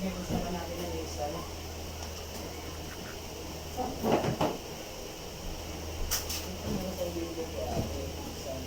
Meron sa natin ng Rizal. Meron sa window ko ate. Rizal.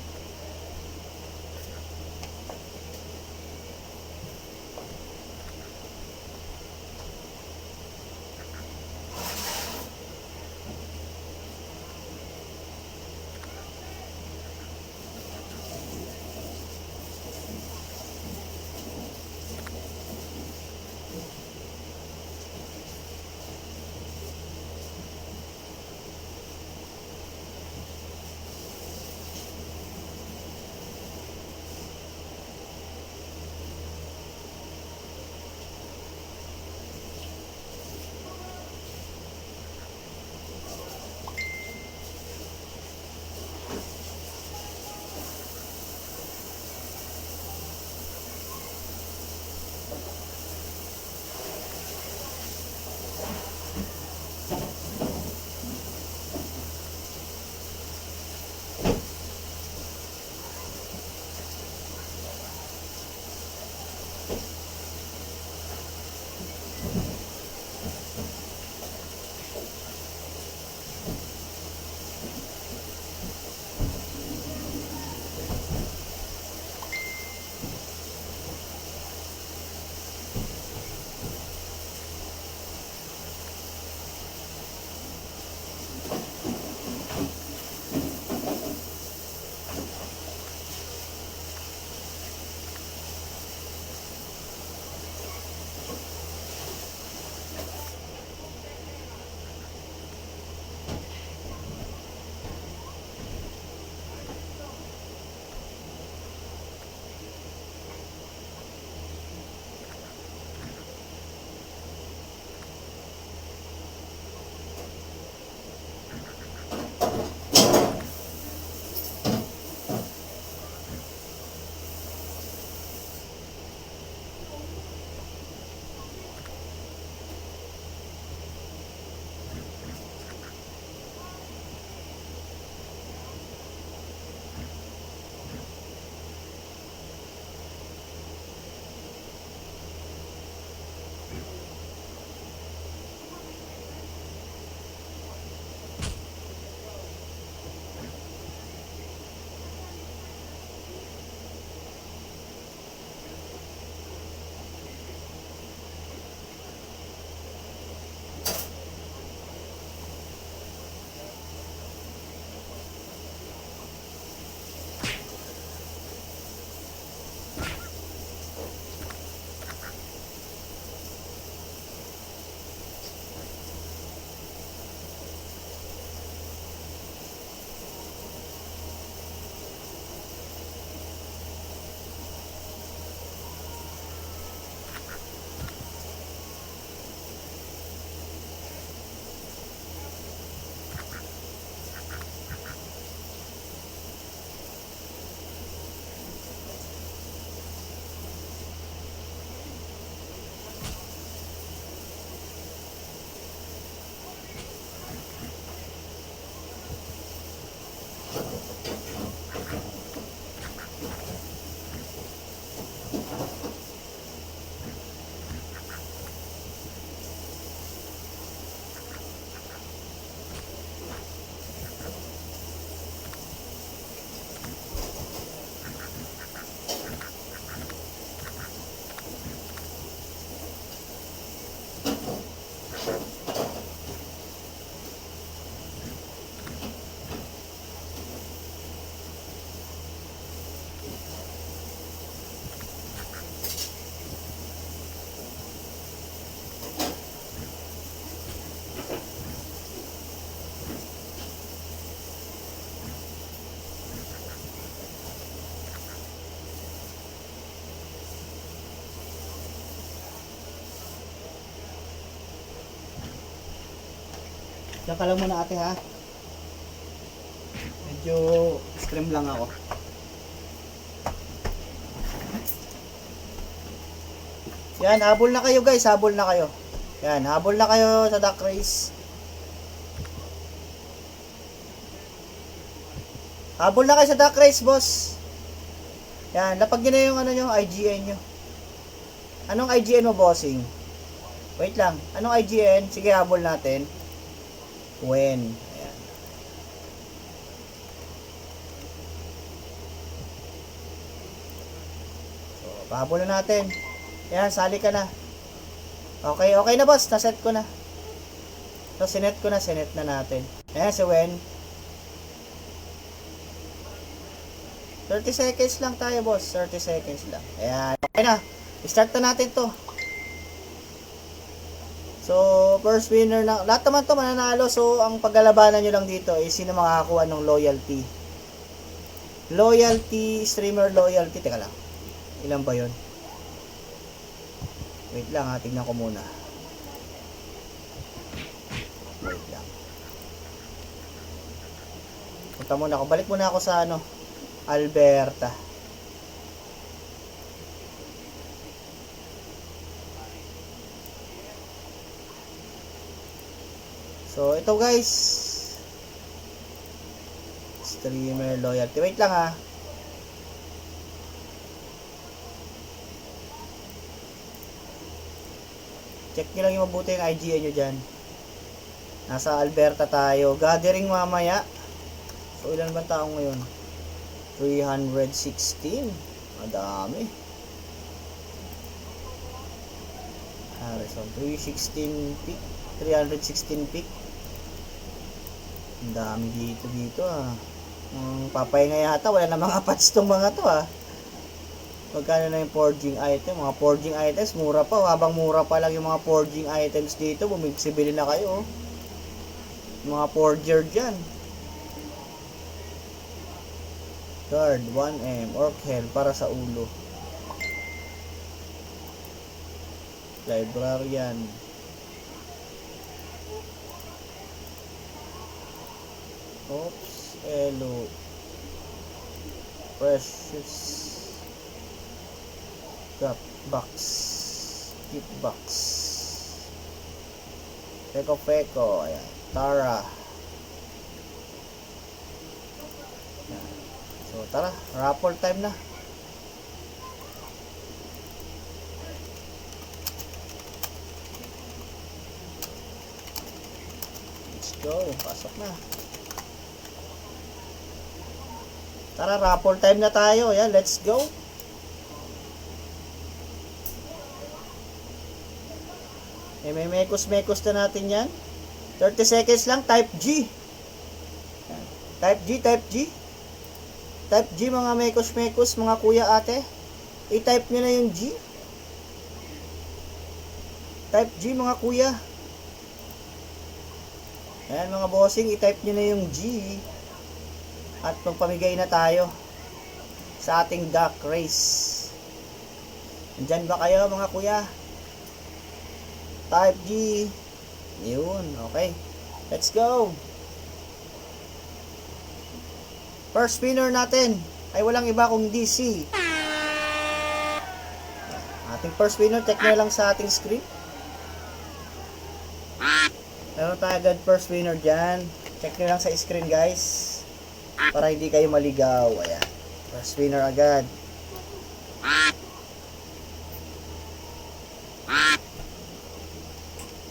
Diyan ka lang muna ate ha. Medyo stream lang ako. Yan, habol na kayo guys, habol na kayo. Yan, habol na kayo sa duck race. Habol na kayo sa duck race, boss. Yan, lapag nyo na yung ano nyo, IGN nyo. Anong IGN mo, bossing? Wait lang. Anong IGN? Sige, habol natin. When. Ayan. So, pahabol na natin. Ayan, sali ka na. Okay, okay na boss. Naset ko na. So, sinet ko na. Sinet na natin. Ayan, si Wen. 30 seconds lang tayo, boss. 30 seconds lang. Ayan. Okay na. Start na natin to. So, first winner na. Lahat naman to mananalo. So, ang paglalabanan nyo lang dito is sino makakakuha ng loyalty. Loyalty, streamer loyalty. Teka lang. Ilan ba yun? Wait lang ha. Tignan ko muna. Wait lang. Punta muna ako. Balik muna ako sa ano. Alberta. So, ito guys. Streamer loyalty. Wait lang ha. Check nyo lang yung mabuti yung IGN nyo dyan. Nasa Alberta tayo. Gathering mamaya. So, ilan ba tao ngayon? 316. Madami. Harrison. 316 pick. 316 pick. Ang dami dito ah. Papahinga yata. Wala na mga patch tong mga to ah. Magkano na yung forging item? Mga forging items, mura pa. Habang mura pa lang yung mga forging items dito, bumigsibili na kayo. Mga forger dyan. Guard, 1M, Orc Hell para sa ulo. Librarian. Oops, Elo. Precious. Gap box. Gift box. Peko. Ayan. Tara. Ayan. So, tara. Raffle time na. Let's go. Pasok na. Tara, raffle time na tayo. Ayan, let's go. May mekos na natin yan. 30 seconds lang. Type G. Type G. Type G mga mekos, mga kuya ate. I-type nyo na yung G. Type G mga kuya. Ayan mga bossing, i-type nyo na yung G. At magpamigay na tayo sa ating duck race. Andyan ba kayo mga kuya? Type G. Yun, okay. Let's go. First spinner natin ay walang iba kung DC. Ating first spinner, check nyo lang sa ating screen. Meron tayo agad first spinner dyan. Check nyo lang sa screen guys, para hindi kayo maligaw. Ayan, first spinner agad.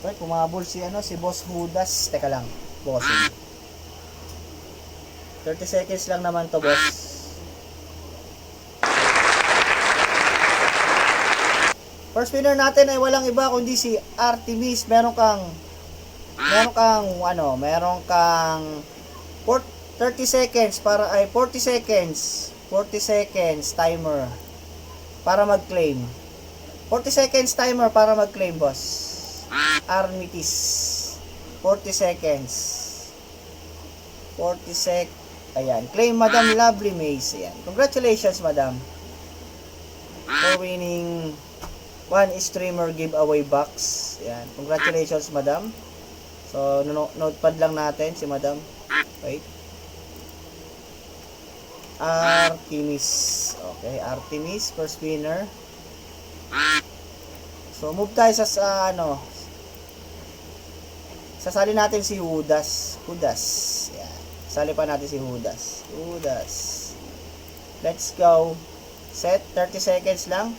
Okay, pumabol si Boss Judas. Teka lang, bossing. 30 seconds lang naman to, boss. First spinner natin ay walang iba kundi si Artemis. Meron kang 30 seconds para 40 seconds timer para mag-claim. 40 seconds timer para mag-claim, boss. Armitis. 40 seconds. 40 sec. Ayan. Claim Madam Lovely Maze. Ayan. Congratulations, Madam, for winning one streamer giveaway box. Ayan. Congratulations, Madam. So, notepad lang natin si Madam. Wait. Artemis. Okay. Artemis. First winner. So, move tayo sa sasali natin si Judas. Yan. Sali pa natin si Judas. Let's go. Set. 30 seconds lang.